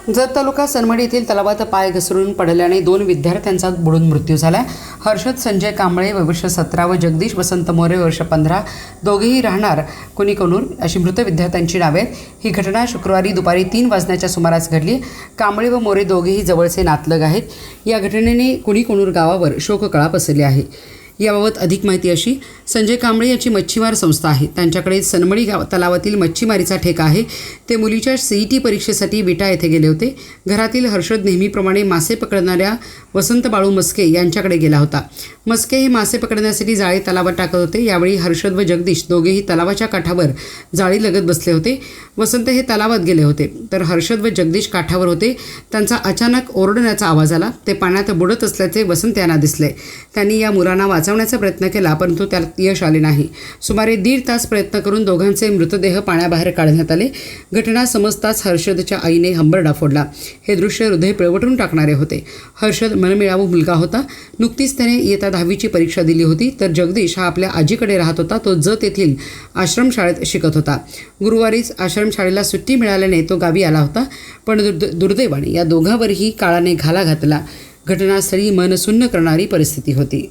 जत तालुका सनमडी येथील तलावात पाय घसरून पडल्याने 2 विद्यार्थ्यांचा बुडून मृत्यू झाला। हर्षद संजय कांबळे वर्ष 17 व जगदीश वसंत मोरे वर्ष 15 दोघेही राहणार कुणीकोनूर अशी मृत विद्यार्थ्यांची नावे आहेत। ही घटना शुक्रवारी दुपारी 3 वाजण्याच्या सुमारास घडली। कांबळे व मोरे दोघेही जवळचे नातलग आहेत। या घटनेने कुणीकोनूर गावावर शोककळा पसरली आहे। याबाबत अधिक माहिती अशी, संजय कांबळे यांची मच्छीमार संस्था आहे। त्यांच्याकडे सनमडी तलावातील मच्छीमारीचा ठेका आहे। ते मुलीच्या CET परीक्षेसाठी विटा येथे गेले होते। घरातील हर्षद नेहमीप्रमाणे मासे पकडणाऱ्या वसंत बाळू मस्के यांच्याकडे गेला होता। मस्के हे मासे पकडण्यासाठी जाळी तलावात टाकत होते। यावेळी हर्षद व जगदीश दोघेही तलावाच्या काठावर जाळी लगत बसले होते। वसंत हे तलावात गेले होते तर हर्षद व जगदीश काठावर होते। त्यांचा अचानक ओरडण्याचा आवाज आला। ते पाण्यात बुडत असल्याचे वसंत यांना दिसले। त्यांनी या मुलांना वाचवण्याचा प्रयत्न केला, परंतु त्यात यश आले नाही। सुमारे 1.5 तास प्रयत्न करून दोघांचे मृतदेह पाण्याबाहेर काढण्यात आले। घटना समजताच हर्षदच्या आईने हंबरडा फोडला। हे दृश्य हृदय पिळवटून टाकणारे होते। हर्षद मनमिळावू मुलगा होता। नुकतीच त्याने इयत्ता 10वीची परीक्षा दिली होती, तर जगदीश हा आपल्या आजीकडे राहत होता। तो जत येथील आश्रमशाळेत शिकत होता। गुरुवारीच आश्रमशाळेला सुट्टी मिळाल्याने तो गावी आला होता, पण दुर्दैवाने या दोघांवरही काळाने घाला घातला। घटनास्थळी मन सुन्न करणारी परिस्थिती होती।